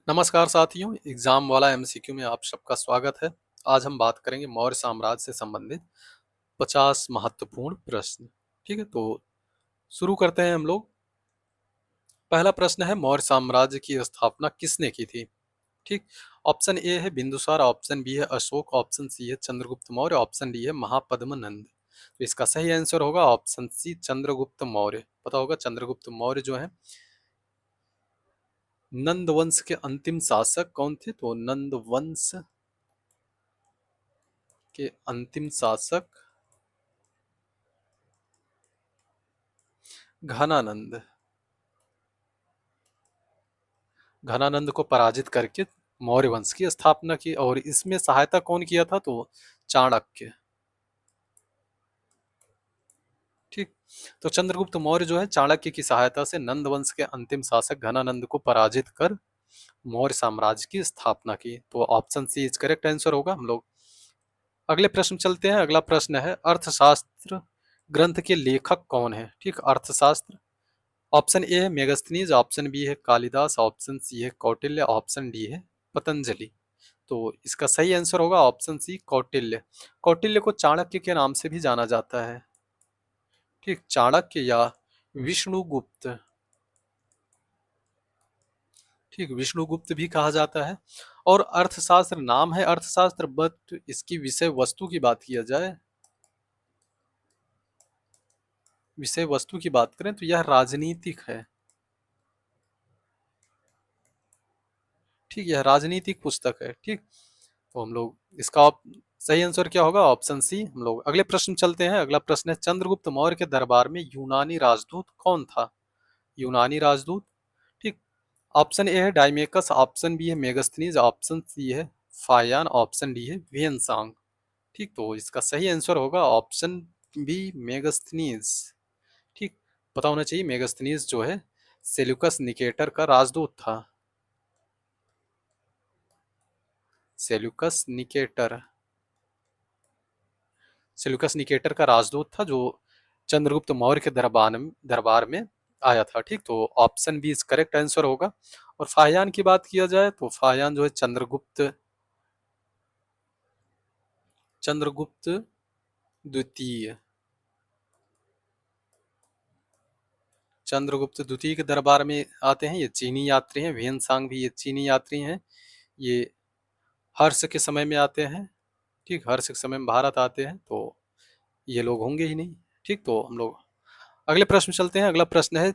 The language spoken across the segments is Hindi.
नमस्कार साथियों, एग्जाम वाला एमसीक्यू में आप सबका स्वागत है। आज हम बात करेंगे मौर्य साम्राज्य से संबंधित 50 महत्वपूर्ण प्रश्न। ठीक है, तो शुरू करते हैं हम लोग। पहला प्रश्न है, मौर्य साम्राज्य की स्थापना किसने की थी? ठीक। ऑप्शन ए है बिंदुसार, ऑप्शन बी है अशोक, ऑप्शन सी है चंद्रगुप्त मौर्य, ऑप्शन डी है महापद्म नंद। तो इसका सही आंसर होगा ऑप्शन सी चंद्रगुप्त मौर्य। पता होगा चंद्रगुप्त मौर्य जो है नंद वंश के अंतिम शासक कौन थे? तो नंद वंश के अंतिम शासक घनानंद। घनानंद को पराजित करके मौर्य वंश की स्थापना की, और इसमें सहायता कौन किया था? तो चाणक्य। ठीक। तो चंद्रगुप्त मौर्य जो है चाणक्य की सहायता से नंद वंश के अंतिम शासक घनानंद को पराजित कर मौर्य साम्राज्य की स्थापना की। तो option C is correct answer होगा। हम लोग अगले प्रश्न चलते हैं। अगला प्रश्न है, अर्थशास्त्र ग्रंथ के लेखक कौन है? ठीक, अर्थशास्त्र। ऑप्शन ए है मेगस्थनीज, ऑप्शन बी है कालिदास, ऑप्शन सी है कौटिल्य, ऑप्शन डी है पतंजलि। तो इसका सही आंसर होगा ऑप्शन सी कौटिल्य। कौटिल्य को चाणक्य के नाम से भी जाना जाता है। ठीक, चाणक्य या विष्णुगुप्त। ठीक, विष्णुगुप्त भी कहा जाता है। और अर्थशास्त्र नाम है अर्थशास्त्र, बट इसकी विषय वस्तु की बात किया जाए, विषय वस्तु की बात करें तो यह राजनीतिक है। ठीक, यह राजनीतिक पुस्तक है। ठीक, तो हम लोग इसका सही आंसर क्या होगा? Option C. हम लोग अगले प्रश्न चलते हैं। अगला प्रश्न है, चंद्रगुप्त मौर्य के दरबार में यूनानी राजदूत कौन था? यूनानी राजदूत। ठीक। ऑप्शन ए है डाइमेकस, ऑप्शन बी है मेगस्थनीज, ऑप्शन सी है फायान, ऑप्शन डी है वेनसांग। ठीक, तो इसका सही आंसर होगा ऑप्शन बी मेगस्थनीज। ठीक। पता होना चाहिए मेगस्थनीज जो है सेल्यूकस निकेटर का राजदूत था। सेल्यूकस निकेटर, सेल्यूकस निकेटर का राजदूत था जो चंद्रगुप्त मौर्य के दरबार में आया था। ठीक, तो ऑप्शन बी इस करेक्ट आंसर होगा। और फाहियान की बात किया जाए तो फाहियान जो है चंद्रगुप्त चंद्रगुप्त द्वितीय, चंद्रगुप्त द्वितीय के दरबार में आते हैं। ये चीनी यात्री हैं। वेनसांग भी ये चीनी यात्री हैं। ये हर्ष के समय में आते हैं। ठीक, हर्ष के समय में भारत आते हैं, तो ये लोग होंगे ही नहीं। ठीक, तो हम लोग अगले प्रश्न चलते हैं। अगला प्रश्न है,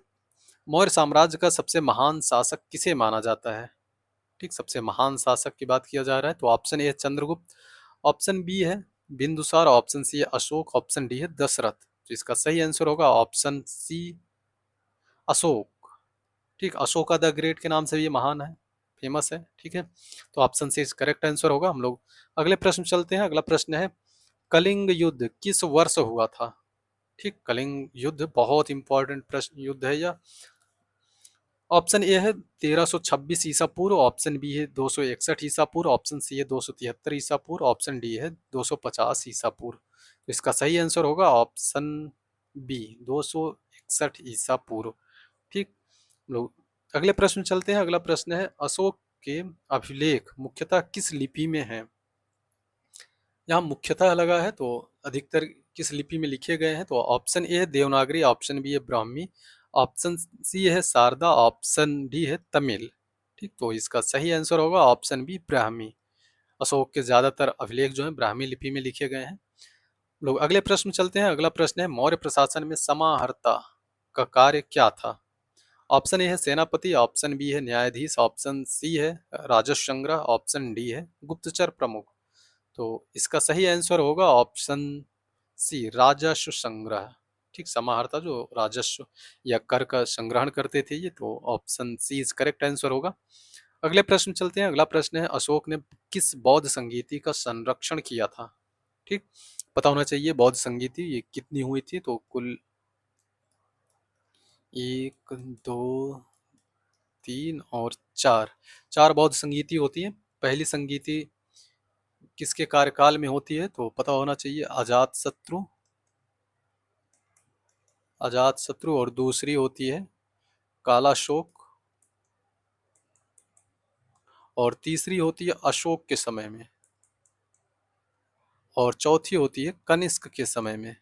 मौर्य साम्राज्य का सबसे महान शासक किसे माना जाता है? ठीक, सबसे महान शासक की बात किया जा रहा है तो ऑप्शन ए है चंद्रगुप्त, ऑप्शन बी है बिंदुसार, ऑप्शन सी है अशोक, ऑप्शन डी है दशरथ। तो इसका सही आंसर होगा ऑप्शन सी अशोक। ठीक, अशोका द ग्रेट के नाम से ये महान है, फेमस है। ठीक है, तो ऑप्शन सी करेक्ट आंसर होगा। हम लोग अगले प्रश्न चलते हैं। अगला प्रश्न है, कलिंग युद्ध किस वर्ष हुआ था? ठीक, कलिंग युद्ध बहुत इंपॉर्टेंट प्रश्न युद्ध है यह। ऑप्शन ए है 1326 ईसा पूर्व, ऑप्शन बी है 261 ईसा पूर्व, ऑप्शन सी है 273 ईसा पूर्व, ऑप्शन डी है 250 ईसा पूर्व। तो इसका सही आंसर होगा ऑप्शन बी 261 ईसा पूर्व। ठीक, लोग अगले प्रश्न चलते हैं। अगला प्रश्न है, अशोक के अभिलेख मुख्यतः किस लिपि में है? यहाँ मुख्यतः लगा है तो अधिकतर किस लिपि में लिखे गए हैं? तो ऑप्शन ए है देवनागरी, ऑप्शन बी है ब्राह्मी, ऑप्शन सी है शारदा, ऑप्शन डी है तमिल। ठीक, तो इसका सही आंसर होगा ऑप्शन बी ब्राह्मी। अशोक के ज्यादातर अभिलेख जो हैं ब्राह्मी लिपि में लिखे गए हैं। लोग अगले प्रश्न चलते हैं। अगला प्रश्न है, मौर्य प्रशासन में समाहर्ता का कार्य क्या था? ऑप्शन ए है सेनापति, ऑप्शन बी है न्यायाधीश, ऑप्शन सी है राजस्व संग्रह, ऑप्शन डी है गुप्तचर प्रमुख। तो इसका सही आंसर होगा ऑप्शन सी राजस्व संग्रह। ठीक, समाहर्ता जो राजस्व या कर का संग्रहण करते थे ये, तो option C is correct answer होगा। अगले प्रश्न चलते हैं। अगला प्रश्न है, अशोक ने किस बौद्ध संगीति का संरक्षण किया था? ठीक, पता होना चाहिए बौद्ध संगीति ये कितनी हुई थी? तो कुल एक, दो, तीन और चार, चार बौद्ध संगीति होती है। पहली संगीति किसके कार्यकाल में होती है? तो पता होना चाहिए अजात शत्रु, अजात शत्रु, और दूसरी होती है कालाशोक, और तीसरी होती है अशोक के समय में, और चौथी होती है कनिष्क के समय में।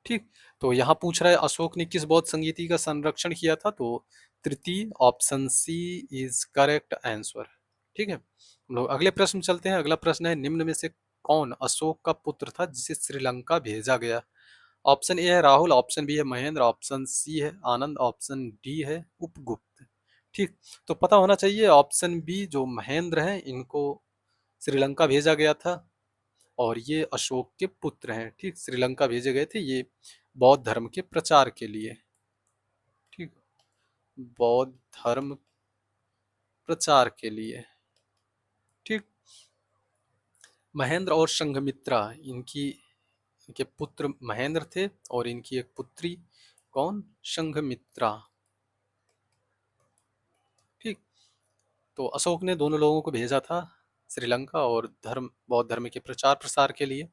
ठीक, तो यहाँ पूछ रहा है अशोक ने किस बौद्ध संगीति का संरक्षण किया था, तो तृतीय option C is correct answer. ठीक है, हम लोग अगले प्रश्न में चलते हैं। अगला प्रश्न है निम्न में से कौन अशोक का पुत्र था जिसे श्रीलंका भेजा गया। ऑप्शन ए है राहुल, ऑप्शन बी है महेंद्र, ऑप्शन सी है आनंद, ऑप्शन डी है उपगुप्त। ठीक, तो पता होना चाहिए ऑप्शन बी जो महेंद्र हैं इनको श्रीलंका भेजा गया था, और ये अशोक के पुत्र हैं। ठीक, श्रीलंका भेजे गए थे ये बौद्ध धर्म के प्रचार के लिए। ठीक, बौद्ध धर्म प्रचार के लिए। ठीक, महेंद्र और संघमित्रा इनके पुत्र महेंद्र थे, और इनकी एक पुत्री कौन, संघमित्रा। ठीक, तो अशोक ने दोनों लोगों को भेजा था श्रीलंका और बौद्ध धर्म के प्रचार प्रसार के लिए।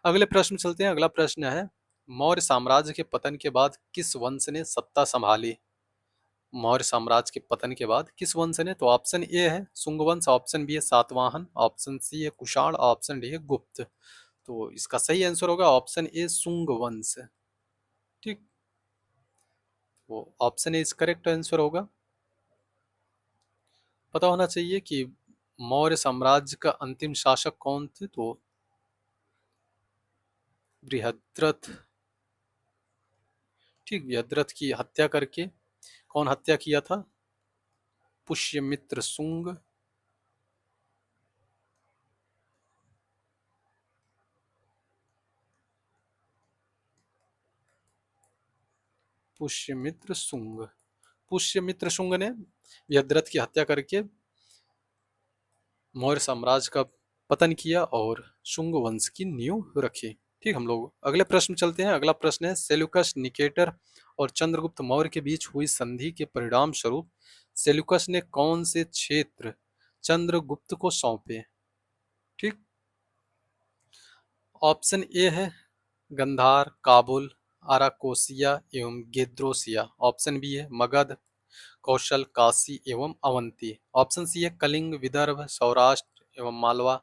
अगले प्रश्न चलते हैं। अगला प्रश्न है मौर्य साम्राज्य के पतन के बाद किस वंश ने सत्ता संभाली। मौर्य साम्राज्य के पतन के बाद किस वंश ने, तो ऑप्शन ए है शुंग वंश, ऑप्शन बी है सातवाहन, ऑप्शन सी है कुषाण, ऑप्शन डी है गुप्त। तो इसका सही आंसर होगा ऑप्शन ए शुंग वंश। ठीक, वो ऑप्शन ए इस करेक्ट आंसर होगा। पता होना चाहिए कि मौर्य साम्राज्य का अंतिम शासक कौन थे, तो बृहद्रथ। ठीक, बृहद्रथ की हत्या करके, कौन हत्या किया था, पुष्यमित्र शुंग। पुष्यमित्र शुंग, पुष्यमित्र शुंग ने बृहद्रथ की हत्या करके मौर्य साम्राज्य का पतन किया और शुंग वंश की नींव रखी। ठीक, हम लोग अगले प्रश्न चलते हैं। अगला प्रश्न है सेल्यूकस निकेटर और चंद्रगुप्त मौर्य के बीच हुई संधि के परिणाम स्वरूप सेल्यूकस ने कौन से क्षेत्र चंद्रगुप्त को सौंपे। ठीक, ऑप्शन ए है गंधार, काबुल, आराकोसिया एवं गेद्रोसिया, ऑप्शन बी है मगध, कौशल, काशी एवं अवंती, ऑप्शन सी है कलिंग, विदर्भ, सौराष्ट्र एवं मालवा,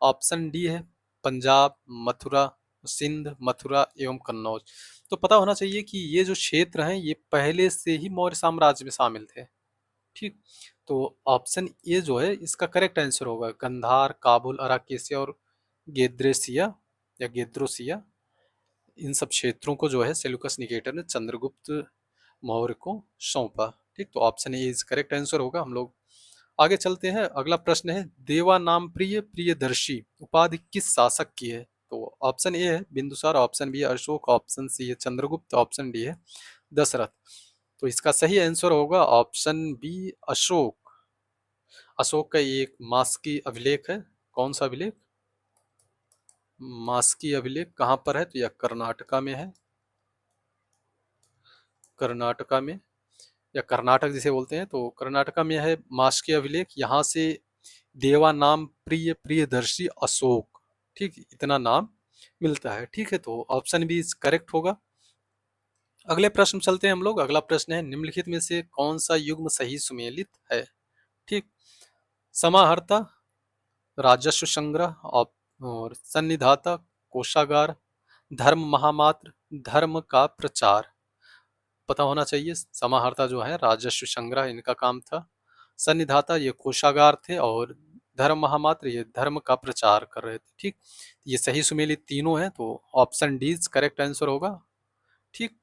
ऑप्शन डी है पंजाब, मथुरा, सिंध, मथुरा एवं कन्नौज। तो पता होना चाहिए कि ये जो क्षेत्र हैं ये पहले से ही मौर्य साम्राज्य में शामिल थे। ठीक, तो ऑप्शन ए जो है इसका करेक्ट आंसर होगा गंधार, काबुल, अराकेसिया और गेद्रेसिया या गेद्रोसिया। इन सब क्षेत्रों को जो है सेल्यूकस निकेटर ने चंद्रगुप्त मौर्य को सौंपा। ठीक, तो option A is correct answer होगा। हम लोग आगे चलते हैं। अगला प्रश्न है देवा नाम प्रिय प्रियदर्शी उपाधि किस शासक की है, तो ऑप्शन ए है बिंदुसार, ऑप्शन बी है अशोक, ऑप्शन सी है चंद्रगुप्त, ऑप्शन डी है दशरथ। तो इसका सही आंसर होगा ऑप्शन बी अशोक। अशोक का एक मास्की अभिलेख है, कौन सा अभिलेख, मास्की अभिलेख कहाँ पर है, तो यह कर्नाटका में है, कर्नाटका में, या कर्नाटक जिसे बोलते हैं, तो कर्नाटका में है मास्की अभिलेख। यहाँ से देवा नाम प्रिय प्रियदर्शी अशोक, ठीक, इतना नाम मिलता है। ठीक है, तो ऑप्शन बी करेक्ट होगा। अगले प्रश्न चलते हैं हम लोग। अगला प्रश्न है निम्नलिखित में से कौन सा युग्म सही सुमेलित है। ठीक, समाहर्ता, राजस्व संग्रह और सन्निधाता, कोषागार, धर्म महामात्र, धर्म का प्रचार। पता होना चाहिए समाहर्ता जो है राजस्व संग्रह इनका काम था, सन्निधाता ये कोषागार थे, और धर्म महामात्र ये धर्म का प्रचार कर रहे थे। ठीक, ये सही सुमेलित तीनों हैं, तो ऑप्शन डी करेक्ट आंसर होगा। ठीक,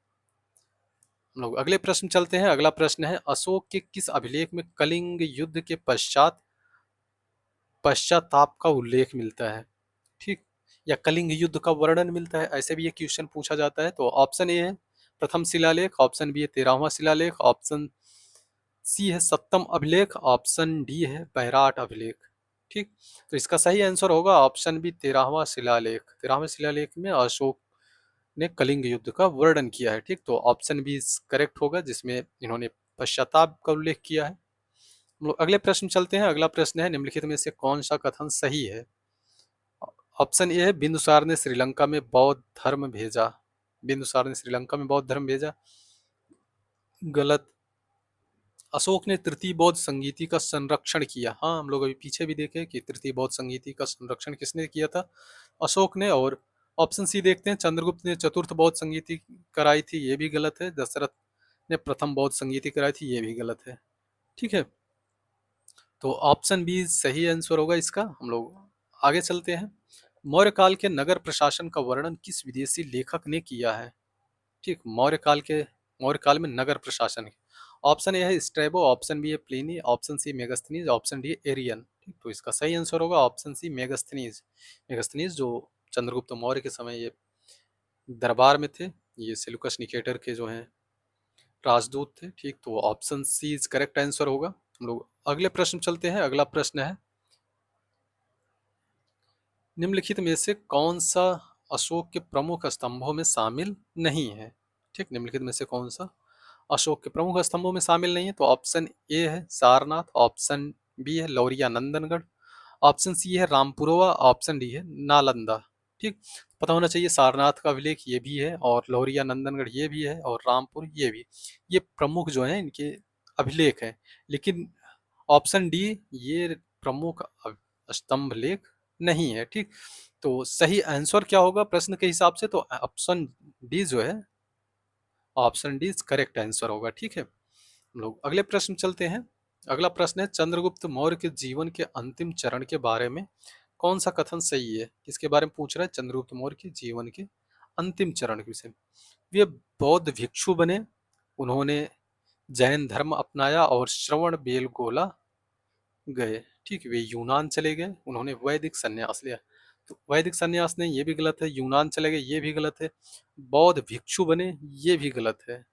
हम लोग अगले प्रश्न चलते हैं। अगला प्रश्न है अशोक के किस अभिलेख में कलिंग युद्ध के पश्चाताप का उल्लेख मिलता है। ठीक, या कलिंग युद्ध का वर्णन मिलता है, ऐसे भी ये क्वेश्चन पूछा जाता है। तो ऑप्शन ए है प्रथम शिलालेख, ऑप्शन बी है 13वां शिलालेख, ऑप्शन सी है सप्तम अभिलेख, ऑप्शन डी है बैराट अभिलेख। ठीक, तो इसका सही आंसर होगा ऑप्शन बी 13वां शिलालेख। 13वें शिलालेख में अशोक ने कलिंग युद्ध का वर्णन किया है। ठीक, तो ऑप्शन बी करेक्ट होगा जिसमें इन्होंने पश्चाताप का उल्लेख किया है। हम लोग अगले प्रश्न चलते हैं। अगला प्रश्न है निम्नलिखित में से कौन सा कथन सही है। ऑप्शन ए है बिंदुसार ने श्रीलंका में बौद्ध धर्म भेजा, बिंदुसार ने श्रीलंका में बौद्ध धर्म भेजा, गलत। अशोक ने तृतीय बौद्ध संगीति का संरक्षण किया। हाँ, हम लोग अभी पीछे भी देखे कि तृतीय बौद्ध संगीति का संरक्षण किसने किया था? अशोक ने। और ऑप्शन सी देखते हैं, चंद्रगुप्त ने चतुर्थ बौद्ध संगीति कराई थी, ये भी गलत है। दशरथ ने प्रथम बौद्ध संगीति कराई थी, ये भी गलत है। ठीक है, तो ऑप्शन बी सही आंसर होगा इसका। हम लोग आगे चलते हैं। मौर्य काल के नगर प्रशासन का वर्णन किस विदेशी लेखक ने किया है? ठीक, मौर्य काल में नगर प्रशासन। ऑप्शन ए है स्ट्रैबो, ऑप्शन बी है Pliny, option C Megasthenes, option D है एरियन। ठीक, तो इसका सही आंसर होगा ऑप्शन सी मेगास्थनीज। मेगास्थनीज जो चंद्रगुप्त मौर्य के समय ये दरबार में थे, ये सेल्यूकस निकेटर के जो हैं राजदूत थे। ठीक, तो option C is correct answer होगा। हम लोग अगले प्रश्न चलते हैं। अगला प्रश्न है, निम्नलिखित में से कौन सा अशोक के प्रमुख स्तंभों में शामिल नहीं है? ठीक, निम्नलिखित में से कौन सा अशोक के प्रमुख स्तंभों में शामिल नहीं है? तो ऑप्शन ए है सारनाथ, ऑप्शन बी है लौरिया नंदनगढ़, ऑप्शन सी है रामपुरवा, ऑप्शन डी है नालंदा। ठीक, पता होना चाहिए सारनाथ का अभिलेख ये भी है, और लौरिया नंदनगढ़ ये भी है, और रामपुर ये भी। ये प्रमुख जो है इनके अभिलेख हैं। लेकिन ऑप्शन डी ये प्रमुख स्तंभ लेख नहीं है। ठीक, तो सही आंसर क्या होगा प्रश्न के हिसाब से? तो ऑप्शन डी जो है, ऑप्शन डी करेक्ट आंसर होगा। ठीक है, हम लोग अगले प्रश्न चलते हैं। अगला प्रश्न है, चंद्रगुप्त मौर्य के जीवन के अंतिम चरण के बारे में कौन सा कथन सही है? किसके बारे में पूछ रहा है? चंद्रगुप्त मौर्य के जीवन के अंतिम चरण के विषय में। वे बौद्ध भिक्षु बने, उन्होंने जैन धर्म अपनाया और श्रवण बेलगोला गए। ठीक, वे यूनान चले गए, उन्होंने वैदिक संन्यास लिया। तो वैदिक संन्यास नहीं, ये भी गलत है। यूनान चले गए, ये भी गलत है। बौद्ध भिक्षु बने, ये भी गलत है।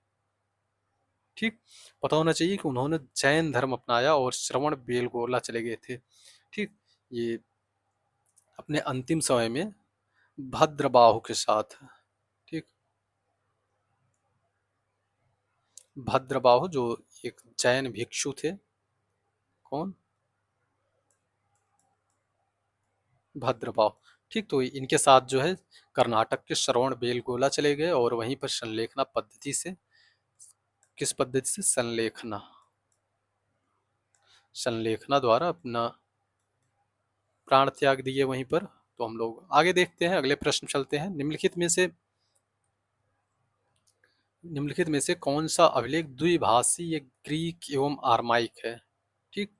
ठीक, पता होना चाहिए कि उन्होंने जैन धर्म अपनाया और श्रवण बेलगोला चले गए थे। ठीक, ये अपने अंतिम समय में भद्रबाहु के साथ। ठीक, भद्रबाहु जो एक जैन भिक्षु थे। कौन? भद्रबाहु। ठीक, तो इनके साथ जो है कर्नाटक के श्रवण बेलगोला चले गए, और वहीं पर संलेखना पद्धति से, किस पद्धति से? संलेखना, संलेखना द्वारा अपना प्राण त्याग दिए वहीं पर। तो हम लोग आगे देखते हैं, अगले प्रश्न चलते हैं। निम्नलिखित में से कौन सा अभिलेख द्विभाषी या ग्रीक एवं आर्माइक है? ठीक,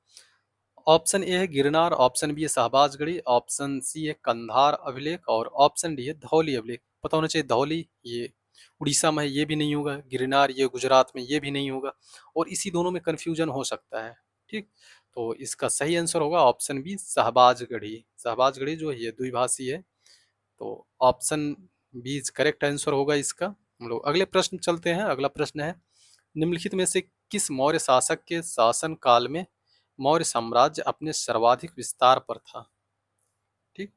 ऑप्शन ए है गिरनार, ऑप्शन बी है शाहबाजगढ़ी, ऑप्शन सी है कंधार अभिलेख, और ऑप्शन डी है धौली अभिलेख। पता होना चाहिए धौली ये उड़ीसा में है, ये भी नहीं होगा। गिरनार ये गुजरात में, ये भी नहीं होगा। और इसी दोनों में कंफ्यूजन हो सकता है। ठीक, तो इसका सही आंसर होगा ऑप्शन बी शाहबाजगढ़ी। शाहबाजगढ़ी जो है ये द्विभाषी है। तो ऑप्शन बी करेक्ट आंसर होगा इसका। हम लोग अगले प्रश्न चलते हैं। अगला प्रश्न है, निम्नलिखित में से किस मौर्य शासक के शासन काल में मौर्य साम्राज्य अपने सर्वाधिक विस्तार पर था? ठीक,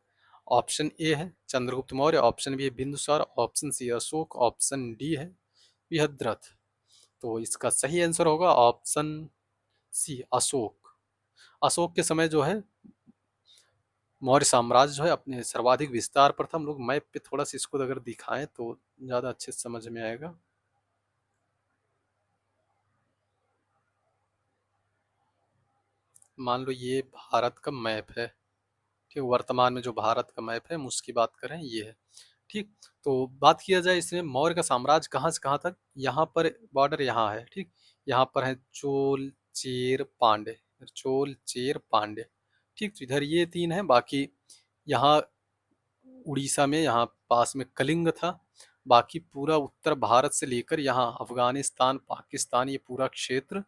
ऑप्शन ए है चंद्रगुप्त मौर्य, ऑप्शन बी है Bindusara, option C Ashoka, option D है बृहद्रथ। तो इसका सही आंसर होगा ऑप्शन सी अशोक। अशोक के समय जो है मौर्य साम्राज्य जो है अपने सर्वाधिक विस्तार पर था। हम लोग मैप पे थोड़ा सा इसको अगर दिखाएं तो ज़्यादा अच्छे से समझ में आएगा। मान लो ये भारत का मैप है। ठीक, वर्तमान में जो भारत का मैप है हम उसकी बात करें, ये है। ठीक, तो बात किया जाए इसमें मौर्य का साम्राज्य कहाँ से कहाँ तक। यहाँ पर बॉर्डर यहाँ है। ठीक, यहाँ पर है चोल चेर पांड्य, चोल चेर पांड्य। ठीक, तो इधर ये तीन है। बाकी यहाँ उड़ीसा में यहाँ पास में कलिंग था। बाकी पूरा उत्तर भारत से लेकर यहाँ अफगानिस्तान पाकिस्तान ये पूरा क्षेत्र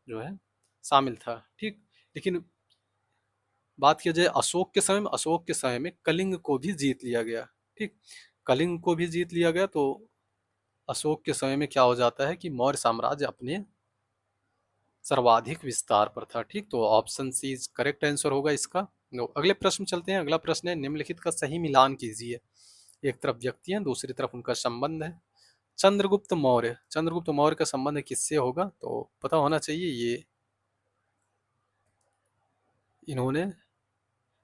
जो है शामिल था। ठीक, लेकिन बात किया जाए अशोक के समय में, अशोक के समय में कलिंग को भी जीत लिया गया। ठीक, कलिंग को भी जीत लिया गया। तो अशोक के समय में क्या हो जाता है कि मौर्य साम्राज्य अपने सर्वाधिक विस्तार पर था। ठीक, तो ऑप्शन सी करेक्ट आंसर होगा इसका। अगले प्रश्न चलते हैं। अगला प्रश्न है, निम्नलिखित का सही मिलान कीजिए। एक तरफ व्यक्ति है, दूसरी तरफ उनका संबंध है। चंद्रगुप्त मौर्य का संबंध किससे होगा? तो पता होना चाहिए ये इन्होंने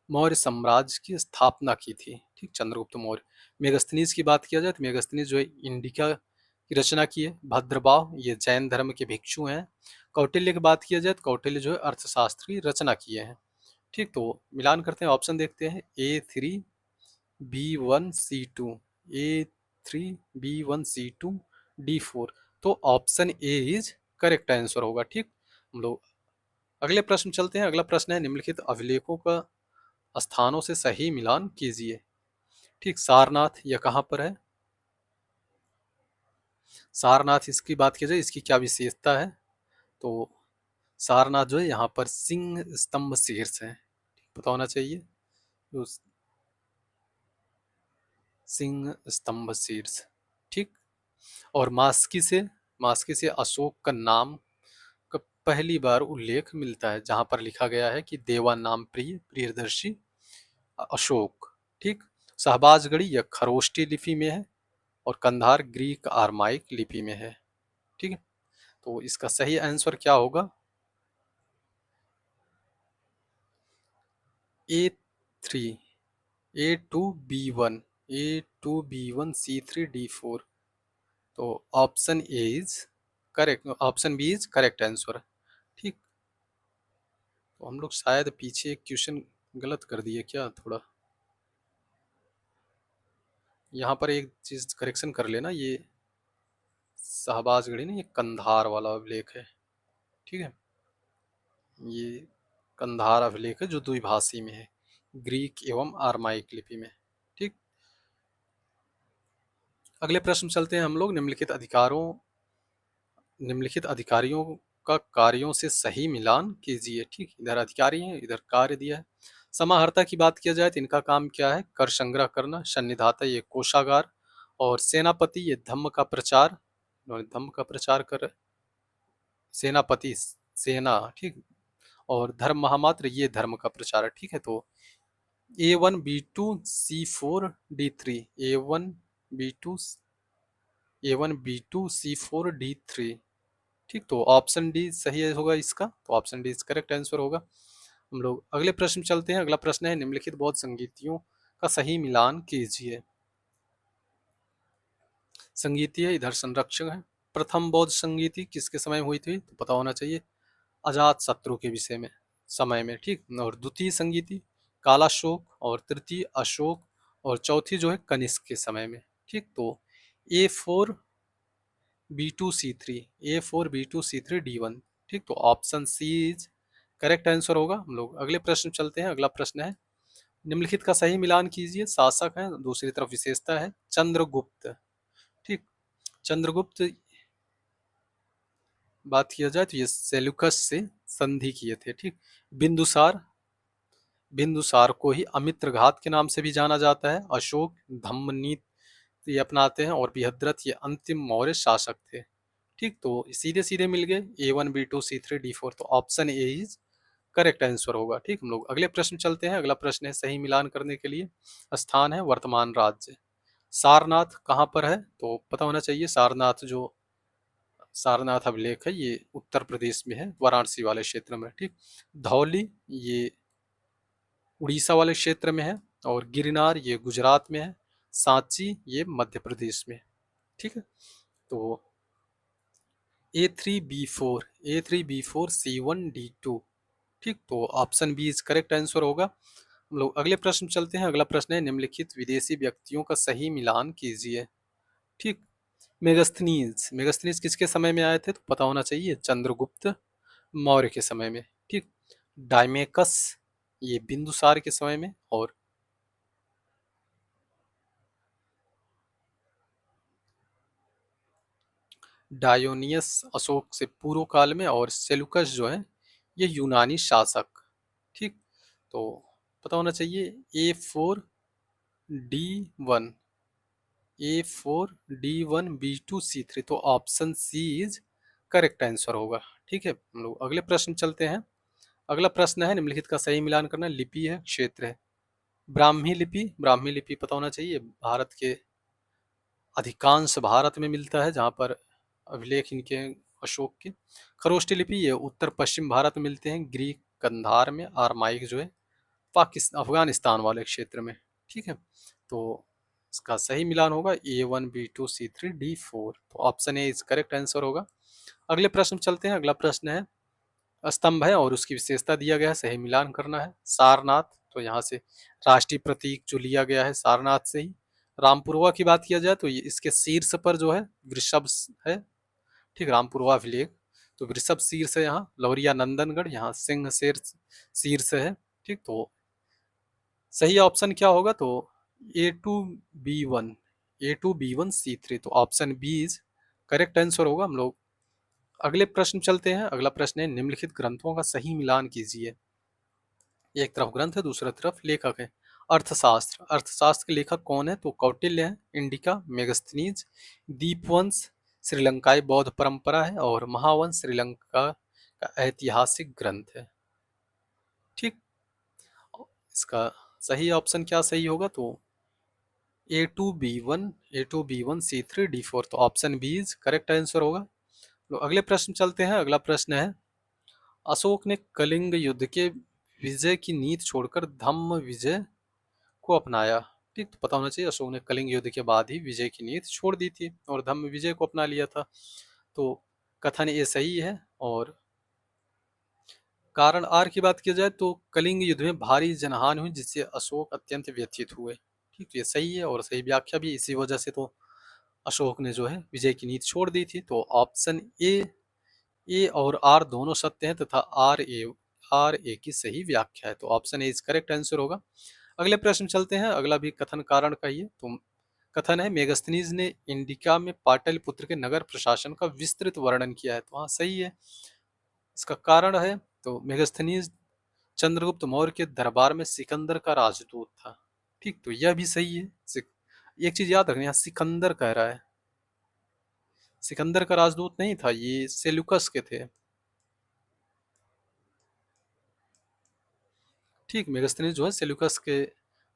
मौर्य साम्राज्य की स्थापना की थी। ठीक, चंद्रगुप्त मौर्य। मेगस्थनीज की बात किया जाए तो मेगस्थनीज जो है इंडिका की रचना की है। भद्रबाहु ये जैन धर्म के भिक्षु हैं। कौटिल्य की बात किया जाए तो कौटिल्य जो है अर्थशास्त्र की रचना किए हैं। ठीक, तो मिलान करते हैं, ऑप्शन देखते हैं। A3 B1 C2, A3 B1 C2 D4, तो option A is correct answer होगा। ठीक, हम लोग अगले प्रश्न चलते हैं। अगला प्रश्न है, निम्नलिखित अभिलेखों का स्थानों से सही मिलान कीजिए। ठीक, सारनाथ यह कहाँ पर है? सारनाथ इसकी बात की जाए, इसकी क्या विशेषता है? तो सारनाथ जो है यहाँ पर सिंह स्तंभ शीर्ष है, पता होना चाहिए। जो सिंह स्तंभ शीर्ष, ठीक। और मास्की से अशोक का नाम का पहली बार उल्लेख मिलता है, जहां पर लिखा गया है कि देवा नाम प्रिय प्रियदर्शी अशोक। ठीक, शहबाजगढ़ी यह खरोष्टी लिपि में है और कंधार ग्रीक आरमाइक लिपि में है। ठीक है, तो इसका सही आंसर क्या होगा? A3 A2 B1 A2 B1 C3 D4, तो option A is correct, option B is correct answer. ठीक, तो हम लोग शायद पीछे एक क्वेश्चन गलत कर दिए क्या थोड़ा, यहाँ पर एक चीज करेक्शन कर लेना। ये शहबाजगढ़ी नहीं, ये कंधार वाला अभिलेख है। ठीक है, ये कंधार अभिलेख है जो द्विभाषी में है, ग्रीक एवं आरमाइक लिपि में। ठीक, अगले प्रश्न चलते हैं हम लोग। निम्नलिखित अधिकारियों का कार्यों से सही मिलान कीजिए। ठीक, इधर अधिकारी हैं, इधर कार्य दिया है। समाहर्ता की बात किया जाए तो इनका काम क्या है? कर संग्रह करना। सन्निधाता ये कोषागार। और सेनापति ये धम्म का प्रचार, इन्होंने धम्म का प्रचार कर, सेनापति सेना। ठीक, और धर्म महामात्र ये धर्म का प्रचार है। ठीक है, तो A1 B2 C4 D3, A1 B2 C4 D3। ठीक, तो ऑप्शन डी सही होगा इसका, तो ऑप्शन डी करेक्ट आंसर होगा। हम लोग अगले प्रश्न चलते हैं। अगला प्रश्न है, निम्नलिखित बौद्ध संगीतियों का सही मिलान कीजिए। संगीतीय इधर संरक्षक है। प्रथम बौद्ध संगीति किसके समय हुई थी? तो पता होना चाहिए, अजात शत्रु के विषय में समय में। ठीक, और द्वितीय संगीति कालाशोक, और तृतीय अशोक, और चौथी जो है कनिष्क के समय में। ठीक, तो A4 B2 C3 ठीक, तो option C is correct answer होगा। हम लोग अगले प्रश्न चलते हैं। अगला प्रश्न है, निम्नलिखित का सही मिलान कीजिए। शासक है, दूसरी तरफ विशेषता है चंद्रगुप्त। ठीक, चंद्रगुप्त बात किया जाए तो ये सेल्यूकस से संधि किए थे। ठीक, बिंदुसार बिंदुसार को ही अमित्र घात के नाम से भी जाना जाता है। अशोक धम्मनीति ये अपनाते हैं, और बृहद्रथ ये अंतिम मौर्य शासक थे। ठीक, तो सीधे सीधे मिल गए A1 B2 C3 D4, तो option A is correct answer होगा। ठीक, हम लोग अगले प्रश्न चलते हैं। अगला प्रश्न है, सही मिलान करने के लिए स्थान है वर्तमान राज्य। सारनाथ कहाँ पर है? तो पता होना चाहिए। सारनाथ अभिलेख है ये उत्तर प्रदेश में है, वाराणसी वाले क्षेत्र में। ठीक, धौली ये उड़ीसा वाले क्षेत्र में है, और गिरनार ये गुजरात में है, सांची ये मध्य प्रदेश में। ठीक है, तो A3 B4 ठीक, तो option B is correct answer होगा। हम लोग अगले प्रश्न चलते हैं। अगला प्रश्न है, निम्नलिखित विदेशी व्यक्तियों का सही मिलान कीजिए। ठीक, मेगास्थनीज किसके समय में आए थे? तो पता होना चाहिए, चंद्रगुप्त मौर्य के समय में। ठीक, डायमेकस ये बिंदुसार के समय में, और डायोनियस अशोक से पूर्व काल में, और सेलुकस जो है ये यूनानी शासक। ठीक, तो पता होना चाहिए A4 D1 A4 D1 B2 C3, तो option C is correct answer होगा। ठीक है, हम लोग अगले प्रश्न चलते हैं। अगला प्रश्न है, निम्नलिखित का सही मिलान करना। लिपि है, क्षेत्र है। ब्राह्मी लिपि पता होना चाहिए, भारत के अधिकांश भारत में मिलता है, जहाँ पर अभिलेख इनके अशोक के। खरोष्टी लिपि ये उत्तर पश्चिम भारत में मिलते हैं, ग्रीक कंधार में, आरमाइक जो है पाकिस्तान अफगानिस्तान वाले क्षेत्र में। ठीक है, तो इसका सही मिलान होगा A1 B2 C3 D4, तो option A is correct answer होगा। अगले प्रश्न चलते हैं। अगला प्रश्न है, स्तंभ है और उसकी विशेषता दिया गया है, सही मिलान करना है। सारनाथ, तो यहाँ से राष्ट्रीय प्रतीक जो लिया गया है सारनाथ से ही। रामपुरवा की बात किया जाए तो ये इसके शीर्ष पर जो है वृषभ है, ठीक, रामपुरवा अभिलेख, तो वृषभ शीर्ष है यहाँ। लौरिया नंदनगढ़, यहाँ सिंह शेर शीर्ष है, ठीक। तो सही ऑप्शन क्या होगा, तो A2B1, A2B1C3, तो option B is correct answer होगा। हम लोग अगले प्रश्न चलते हैं। अगला प्रश्न है, निम्नलिखित ग्रंथों का सही मिलान कीजिए। एक तरफ ग्रंथ है, दूसरी तरफ लेखक है। अर्थशास्त्र, अर्थशास्त्र के लेखक कौन है, तो कौटिल्य है, इंडिका, मेगस्थनीज, दीपवंश श्रीलंकाई बौद्ध परंपरा है, और महावंश श्रीलंका का ऐतिहासिक ग्रंथ है, ठीक। इसका सही ऑप्शन क्या सही होगा, तो A2B1, A2B1C3D4, तो option B is correct answer होगा। तो अगले प्रश्न चलते हैं। अगला प्रश्न है, अशोक ने कलिंग युद्ध के विजय की नीति छोड़कर धम्म विजय को अपनाया, ठीक। तो पता होना चाहिए अशोक ने कलिंग युद्ध के बाद ही विजय की नीति छोड़ दी थी और धम्म विजय को अपना लिया था, तो कथन ये सही है। और कारण आर की बात की जाए तो कलिंग युद्ध में भारी जनहानि हुई जिससे अशोक अत्यंत व्यथित हुए, ठीक। तो ये सही है और सही व्याख्या भी, इसी वजह से तो अशोक ने जो है विजय की नीति छोड़ दी थी, तो ऑप्शन ए और आर दोनों सत्य हैं तथा आर ए की सही व्याख्या है, तो option A is correct answer होगा। अगले प्रश्न चलते हैं। अगला भी कथन कारण का ही है। तो कथन है, मेगस्थनीज ने इंडिका में पाटलिपुत्र के नगर प्रशासन का विस्तृत वर्णन किया है, तो हाँ सही है। इसका कारण है, तो मेगस्थनीज चंद्रगुप्त मौर्य के दरबार में सिकंदर का राजदूत था, ठीक। तो यह भी सही है। एक चीज याद रखना, यहाँ सिकंदर कह रहा है, सिकंदर का राजदूत नहीं था, ये सेल्यूकस के थे, ठीक। मेगस्थनीज जो है सेल्यूकस के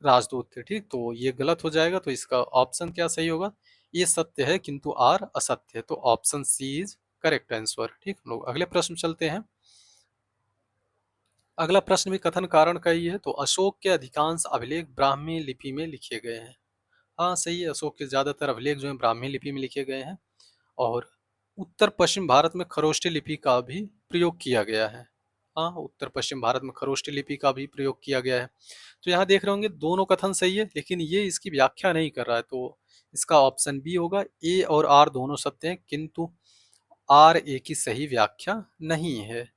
राजदूत थे, ठीक। तो ये गलत हो जाएगा, तो इसका ऑप्शन क्या सही होगा, ये सत्य है किंतु आर असत्य है, तो option C is correct answer, ठीक। हम लोग अगले प्रश्न चलते हैं। अगला प्रश्न भी कथन कारण का ही है। तो अशोक के अधिकांश अभिलेख ब्राह्मी लिपि में लिखे गए हैं, हाँ सही है, अशोक के ज्यादातर अभिलेख जो है ब्राह्मी लिपि में लिखे गए हैं। और उत्तर पश्चिम भारत में खरोष्ठी लिपि का भी प्रयोग किया गया है, हाँ उत्तर पश्चिम भारत में खरोष्ठी लिपि का भी प्रयोग किया गया है। तो यहाँ देख रहे होंगे दोनों कथन सही है, लेकिन ये इसकी व्याख्या नहीं कर रहा है, तो इसका ऑप्शन बी होगा। ए और आर दोनों सत्य हैं किंतु आर ए की सही व्याख्या नहीं है,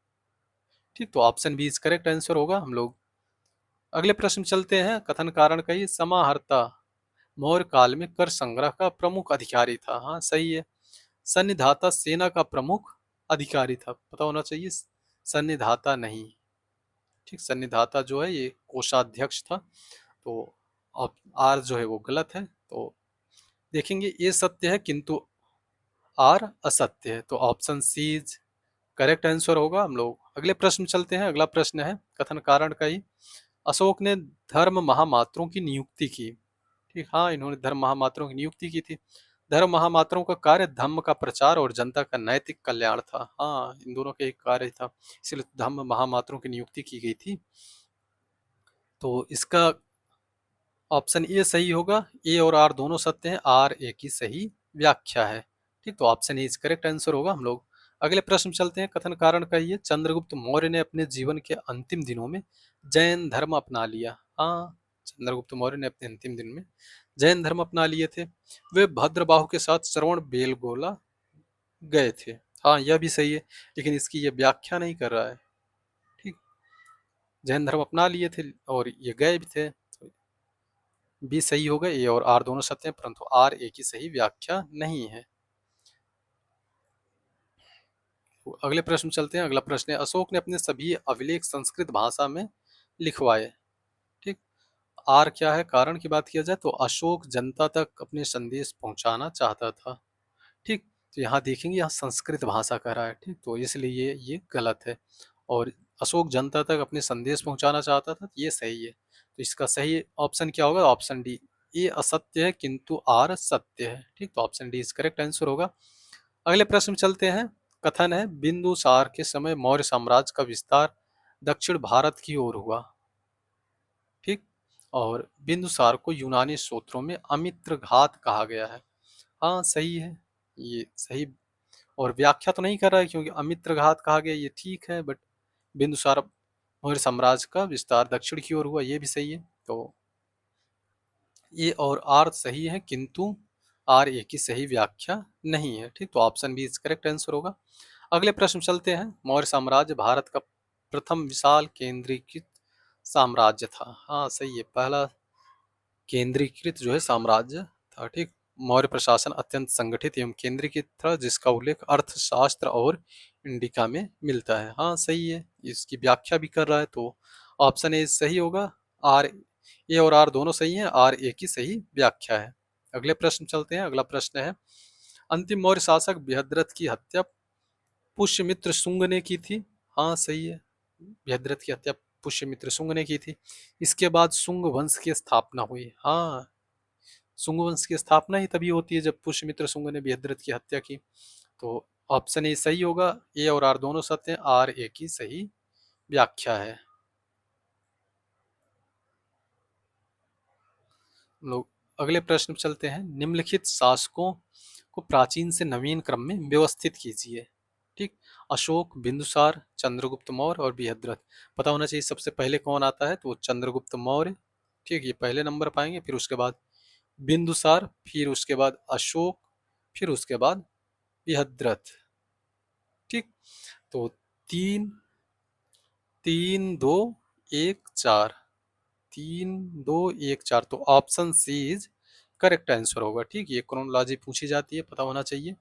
ठीक। तो option B is correct answer होगा। हम लोग अगले प्रश्न चलते हैं। कथन कारण का ही, समाहर्ता मौर्य काल में कर संग्रह का प्रमुख अधिकारी था, हाँ सही है। सन्निधाता सेना का प्रमुख अधिकारी था, पता होना चाहिए, सन्निधाता नहीं, ठीक। सन्निधाता जो है ये कोषाध्यक्ष था, तो अब आर जो है वो गलत है, तो देखेंगे ये सत्य है किंतु आर असत्य है, तो option C is correct answer होगा। हम लोग अगले प्रश्न चलते हैं। अगला प्रश्न है कथन कारण का ही, अशोक ने धर्म महामात्रों की नियुक्ति की, ठीक। हाँ इन्होंने धर्म महामात्रों की नियुक्ति की थी। धर्म महामात्रों का कार्य धम्म का प्रचार और जनता का नैतिक कल्याण था, हाँ इन दोनों के एक कार्य था, इसलिए धम्म महामात्रों की नियुक्ति की गई थी, तो इसका ऑप्शन ए सही होगा। ए और आर दोनों सत्य हैं, आर ए की सही व्याख्या है, ठीक। तो option A is correct answer होगा। हम लोग अगले प्रश्न चलते हैं। कथन कारण का ये, चंद्रगुप्त मौर्य ने अपने जीवन के अंतिम दिनों में जैन धर्म अपना लिया, हाँ चंद्रगुप्त मौर्य ने अपने अंतिम दिन में जैन धर्म अपना लिए थे। वे भद्रबाहु के साथ श्रवण बेलगोला गए थे, हाँ यह भी सही है, लेकिन इसकी ये व्याख्या नहीं कर रहा है, ठीक। जैन धर्म अपना लिए थे और ये गए भी थे, तो बी सही होगा। ए और आर दोनों सत्य हैं परंतु आर ए की सही व्याख्या नहीं है। तो अगले प्रश्न चलते हैं। अगला प्रश्न है, अशोक ने अपने सभी अभिलेख संस्कृत भाषा में लिखवाए, ठीक। आर क्या है, कारण की बात किया जाए तो अशोक जनता तक अपने संदेश पहुंचाना चाहता था, ठीक। तो यहाँ देखेंगे, यहाँ संस्कृत भाषा कह रहा है, ठीक। तो इसलिए ये गलत है, और अशोक जनता तक अपने संदेश पहुंचाना चाहता था, ये सही है। तो इसका सही ऑप्शन क्या होगा, ऑप्शन डी। ये असत्य है किंतु आर सत्य है, ठीक। तो option D is correct answer होगा। अगले प्रश्न में चलते हैं। कथन है, बिंदुसार के समय मौर्य साम्राज्य का विस्तार दक्षिण भारत की ओर हुआ, ठीक। और बिंदुसार को यूनानी सूत्रों में अमित्रघात कहा गया है। हाँ सही है, ये सही। और व्याख्या तो नहीं कर रहा है क्योंकि अमित्रघात कहा गया, ये ठीक है, बट बिंदुसार मौर्य साम्राज्य का विस्तार दक्षिण की ओर हुआ, ये भी सही है। तो ए और आर सही है, किंतु आर ए की सही व्याख्या नहीं है। ठीक, तो option B is correct answer होगा। अगले प्रश्न चलते हैं। मौर्य साम्राज्य भारत का प्रथम विशाल केंद्रीकृत साम्राज्य था। हाँ सही है, पहला केंद्रीकृत जो है साम्राज्य था। ठीक, मौर्य प्रशासन अत्यंत संगठित एवं केंद्रीकृत था, जिसका उल्लेख अर्थशास्त्र और इंडिका में मिलता है। हाँ सही है, इसकी व्याख्या भी कर रहा है, तो ऑप्शन ए सही होगा। आर ए और आर दोनों सही हैं, आर ए की सही व्याख्या है। अगले प्रश्न चलते हैं। अगला प्रश्न है, अंतिम मौर्य शासक बृहद्रथ की हत्या पुष्यमित्र शुंग ने की थी। हाँ सही है, बृहद्रथ की हत्या पुष्यमित्र शुंग ने की थी। इसके बाद शुंग वंश की स्थापना हुई। हाँ, शुंग वंश की स्थापना ही तभी होती है जब पुष्यमित्र शुंग ने बृहद्रथ की हत्या की। तो ऑप्शन ए सही होगा। ए और आर दोनों सत्य हैं, आर ए की सही व्याख्या है। लोग अगले प्रश्न पे चलते हैं। निम्नलिखित शासकों को प्राचीन से नवीन क्रम में व्यवस्थित कीजिए। ठीक, अशोक, बिंदुसार, चंद्रगुप्त मौर्य और बृहद्रथ। पता होना चाहिए सबसे पहले कौन आता है, तो वो चंद्रगुप्त मौर्य। ठीक, ये पहले नंबर पाएंगे, फिर उसके बाद बिंदुसार, फिर उसके बाद अशोक, फिर उसके बाद बृहद्रथ। ठीक, तो तीन, तीन दो एक चार, तीन दो एक चार, तो option C is correct answer होगा। ठीक, ये क्रोनोलॉजी पूछी जाती है, पता होना चाहिए।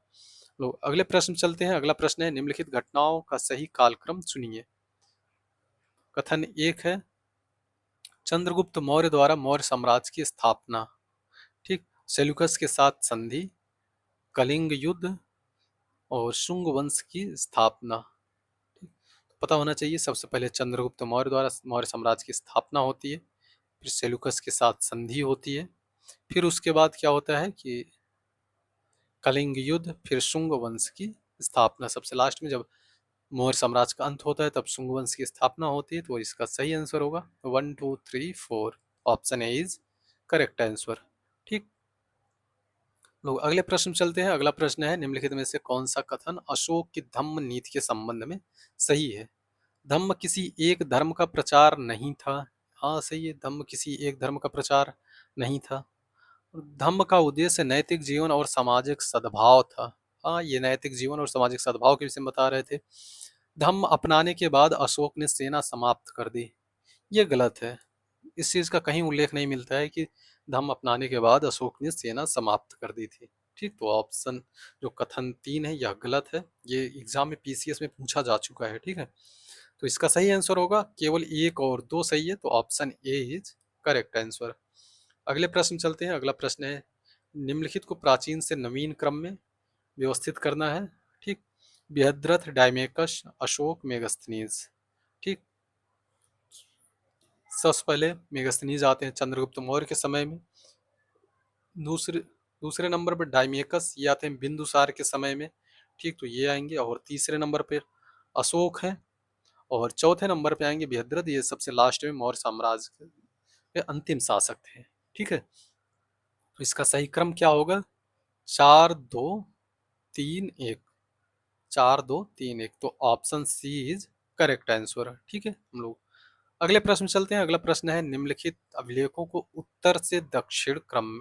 लो अगले प्रश्न चलते हैं। अगला प्रश्न है, निम्नलिखित घटनाओं का सही कालक्रम चुनिए। कथन एक है, चंद्रगुप्त मौर्य द्वारा मौर्य साम्राज्य की स्थापना। ठीक, सेल्यूकस के साथ संधि, कलिंग युद्ध और शुंग वंश की स्थापना। ठीक, तो पता होना चाहिए सबसे पहले चंद्रगुप्त मौर्य द्वारा मौर्य साम्राज्य की स्थापना होती है, फिर सेल्यूकस के साथ संधि होती है, फिर उसके बाद क्या होता है कि कलिंग युद्ध, फिर शुंग वंश की स्थापना। सबसे लास्ट में जब मौर्य साम्राज्य का अंत होता है तब शुंग वंश की स्थापना होती है। तो इसका सही आंसर होगा 1 2 3 4, option A is correct answer. ठीक, लोग अगले प्रश्न चलते हैं। अगला प्रश्न है, निम्नलिखित में से कौन सा कथन अशोक की धम्म नीति के संबंध में सही है। धम्म किसी एक धर्म का प्रचार नहीं था। हाँ सही है, धम्म किसी एक धर्म का प्रचार नहीं था। धम्म का उद्देश्य नैतिक जीवन और सामाजिक सद्भाव था। हाँ, ये नैतिक जीवन और सामाजिक सद्भाव के विषय में बता रहे थे। धम्म अपनाने के बाद अशोक ने सेना समाप्त कर दी, ये गलत है। इस चीज का कहीं उल्लेख नहीं मिलता है कि धम्म अपनाने के बाद अशोक ने सेना समाप्त कर दी थी। ठीक, तो ऑप्शन जो कथन तीन है यह गलत है, ये एग्जाम में पीसीएस में पूछा जा चुका है। ठीक है, तो इसका सही आंसर होगा केवल एक और दो सही है, तो option A is correct answer. अगले प्रश्न चलते हैं। अगला प्रश्न है, निम्नलिखित को प्राचीन से नवीन क्रम में व्यवस्थित करना है। ठीक, बृहद्रथ, डायमेकस, अशोक, मेगस्थनीज। ठीक, सबसे पहले मेगस्थनीज आते हैं चंद्रगुप्त मौर्य के समय में। दूसरे दूसरे नंबर पर डायमेकस, ये आते हैं बिंदुसार के समय में। ठीक, तो ये आएंगे। और तीसरे नंबर पे अशोक हैं। और चौथे नंबर पे आएंगे बृहद्रथ, ये सबसे लास्ट में मौर्य साम्राज्य के अंतिम शासक थे। ठीक है, तो इसका सही क्रम क्या होगा, 4 2 3 1, 4 2 3 1, तो option C is correct answer. ठीक है, हम लोग अगले प्रश्न चलते हैं। अगला प्रश्न है, निम्नलिखित अभिलेखों को उत्तर से दक्षिण क्रम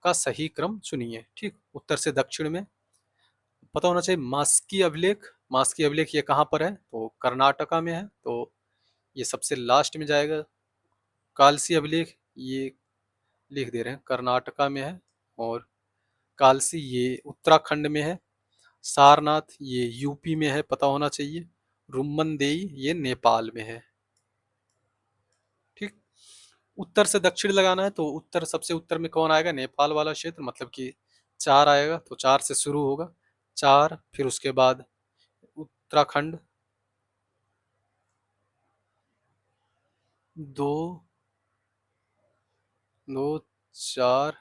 का सही क्रम चुनिए। ठीक, उत्तर से दक्षिण में पता होना चाहिए मास्की अभिलेख। मास्की अभिलेख ये कहाँ पर है, तो कर्नाटका में है, तो ये सबसे लास्ट में जाएगा। कालसी अभिलेख ये लिख दे रहे हैं कर्नाटका में है, और कालसी ये उत्तराखंड में है। सारनाथ ये यूपी में है, पता होना चाहिए। रुम्मनदेई ये नेपाल में है। ठीक, उत्तर से दक्षिण लगाना है, तो उत्तर सबसे उत्तर में कौन आएगा, नेपाल वाला क्षेत्र, मतलब कि चार आएगा, तो चार से शुरू होगा। चार, फिर उसके बाद उत्तराखंड, दो, दो, चार,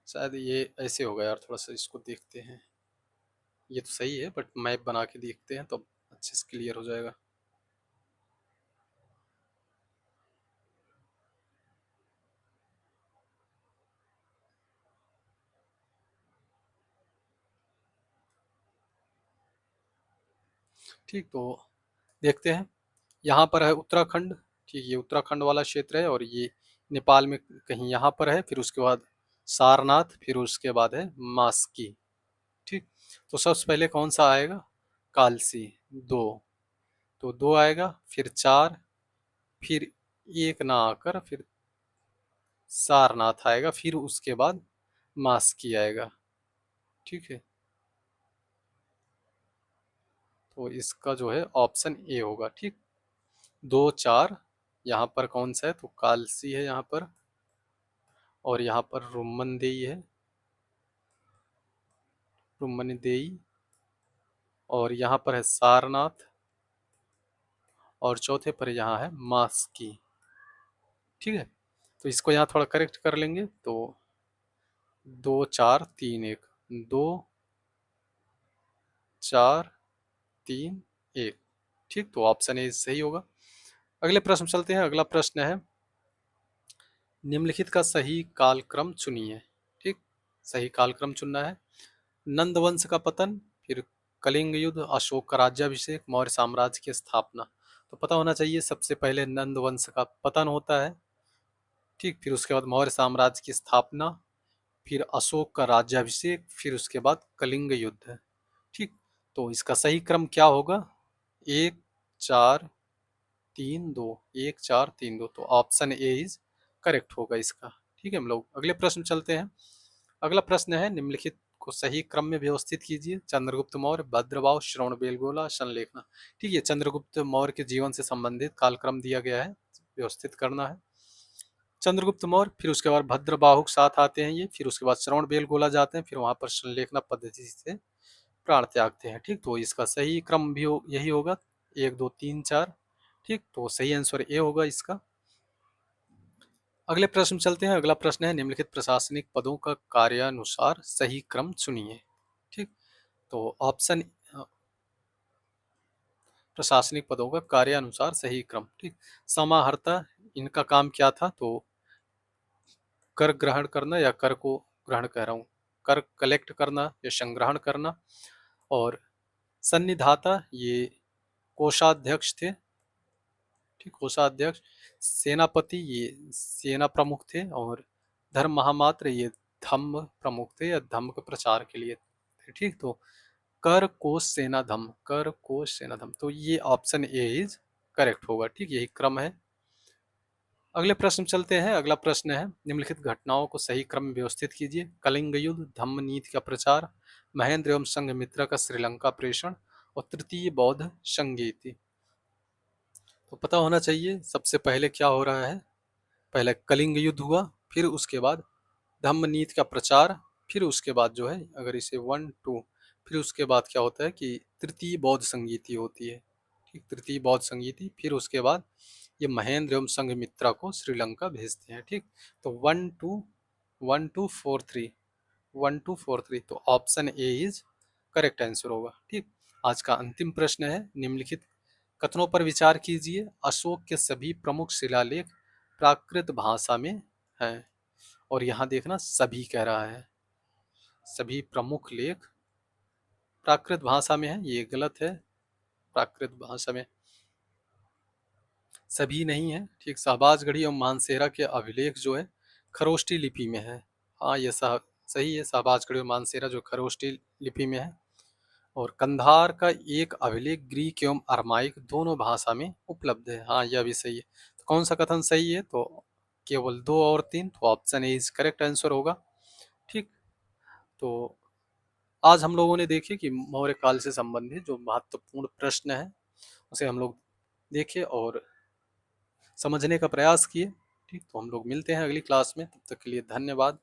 शायद ये ऐसे होगा यार, थोड़ा सा इसको देखते हैं। ये तो सही है, बट मैप बना के देखते हैं तो अच्छे से क्लियर हो जाएगा। ठीक, तो देखते हैं। यहाँ पर है उत्तराखंड। ठीक, ये उत्तराखंड वाला क्षेत्र है, और ये नेपाल में कहीं यहाँ पर है, फिर उसके बाद सारनाथ, फिर उसके बाद है मास्की। ठीक, तो सबसे पहले कौन सा आएगा? कालसी। दो, तो दो आएगा, फिर चार, फिर एक ना आकर फिर सारनाथ आएगा, फिर उसके बाद मास्की आएगा। ठीक है, तो इसका जो है ऑप्शन ए होगा। ठीक, दो चार, यहाँ पर कौन सा है? तो कालसी है यहाँ पर, और यहाँ पर रुम्मनदेई है, रुम्मनदेई, और यहाँ पर है सारनाथ, और चौथे पर यहाँ है मास्की। ठीक है, तो इसको यहाँ थोड़ा करेक्ट कर लेंगे, तो दो चार तीन एक, दो चार तीन एक। ठीक, तो ऑप्शन ए सही होगा। अगले प्रश्न चलते हैं। अगला प्रश्न है, निम्नलिखित का सही कालक्रम चुनिए। ठीक, सही कालक्रम चुनना है। नंद वंश का पतन, फिर कलिंग युद्ध, अशोक का राज्याभिषेक, मौर्य साम्राज्य की स्थापना। तो पता होना चाहिए, सबसे पहले नंद वंश का पतन होता है। ठीक, फिर उसके बाद मौर्य साम्राज्य की स्थापना, फिर अशोक का राज्याभिषेक, फिर उसके बाद कलिंग युद्ध। ठीक, तो इसका सही क्रम क्या होगा? एक चार तीन दो, एक चार तीन दो, तो ऑप्शन ए इज करेक्ट होगा इसका। ठीक है, हम लोग अगले प्रश्न चलते हैं। अगला प्रश्न है, निम्नलिखित को सही क्रम में व्यवस्थित कीजिए। चंद्रगुप्त मौर्य, भद्रबाहु, श्रवणबेलगोला, संलेखना। ठीक है, चंद्रगुप्त मौर्य के जीवन से संबंधित कालक्रम दिया गया है, व्यवस्थित करना है। चंद्रगुप्त मौर्य, फिर उसके बाद भद्रबाहु के साथ आते हैं ये, फिर उसके बाद श्रवणबेलगोला जाते हैं, फिर वहां पर संलेखना पद्धति से प्राण त्यागते हैं। ठीक, तो इसका सही क्रम भी यही होगा, एक दो तीन चार। ठीक, तो सही आंसर ए होगा इसका। अगले प्रश्न चलते हैं। अगला प्रश्न है, निम्नलिखित प्रशासनिक पदों का कार्यानुसार सही क्रम चुनिए। ठीक, तो ऑप्शन प्रशासनिक पदों का कार्यानुसार सही क्रम। ठीक, समाहर्ता, इनका काम क्या था? तो कर ग्रहण करना, या कर को ग्रहण कह रहा हूँ, कर कलेक्ट करना या संग्रहण करना। और सन्निधाता, ये कोषाध्यक्ष थे। ठीक, कोषाध्यक्ष। सेनापति, ये सेना प्रमुख थे। और धर्म महामात्र, ये धम्म प्रमुख थे, या धम्म के प्रचार के लिए थे। ठीक, तो कर कोश सेना धम्म, कर कोश सेना धम्म, तो ये ऑप्शन ए इज करेक्ट होगा। ठीक, यही क्रम है। अगले प्रश्न चलते हैं। अगला प्रश्न है, निम्नलिखित घटनाओं को सही क्रम में व्यवस्थित कीजिए। कलिंग युद्ध, धम्म नीति का प्रचार, महेंद्र एवं संघमित्रा का श्रीलंका प्रेषण, और तृतीय बौद्ध संगीति। तो पता होना चाहिए सबसे पहले क्या हो रहा है। पहले कलिंग युद्ध हुआ, फिर उसके बाद धम्म नीति का प्रचार, फिर उसके बाद जो है, अगर इसे वन टू, फिर उसके बाद क्या होता है कि तृतीय बौद्ध संगीति होती है। ठीक, तृतीय बौद्ध संगीति, फिर उसके बाद ये महेंद्र एवं संघमित्रा को श्रीलंका भेजते हैं। ठीक, तो one two, one two four three, one two four three, तो option A is correct answer होगा। ठीक, आज का अंतिम प्रश्न है, निम्नलिखित कथनों पर विचार कीजिए। अशोक के सभी प्रमुख शिलालेख प्राकृत भाषा में हैं। और यहाँ देखना, सभी कह रहा है, सभी प्रमुख लेख प्राकृत भाषा में है, ये गलत है। प्राकृत भाषा में सभी नहीं है। ठीक, शहबाजगढ़ी एवं मानसेरा के अभिलेख जो है खरोष्टी लिपि में है। हाँ, ये सही है, शहबाजगढ़ी और मानसेरा जो खरोष्टी लिपि में है। और कंधार का एक अभिलेख ग्रीक एवं अरमाइक दोनों भाषा में उपलब्ध है। हाँ, यह भी सही है। तो कौन सा कथन सही है? तो केवल दो और तीन, तो option A is correct answer होगा। ठीक, तो आज हम लोगों ने देखे कि मौर्य काल से संबंधित जो महत्वपूर्ण प्रश्न है उसे हम लोग देखे और समझने का प्रयास किए। ठीक, तो हम लोग मिलते हैं अगली क्लास में, तब तक के लिए धन्यवाद।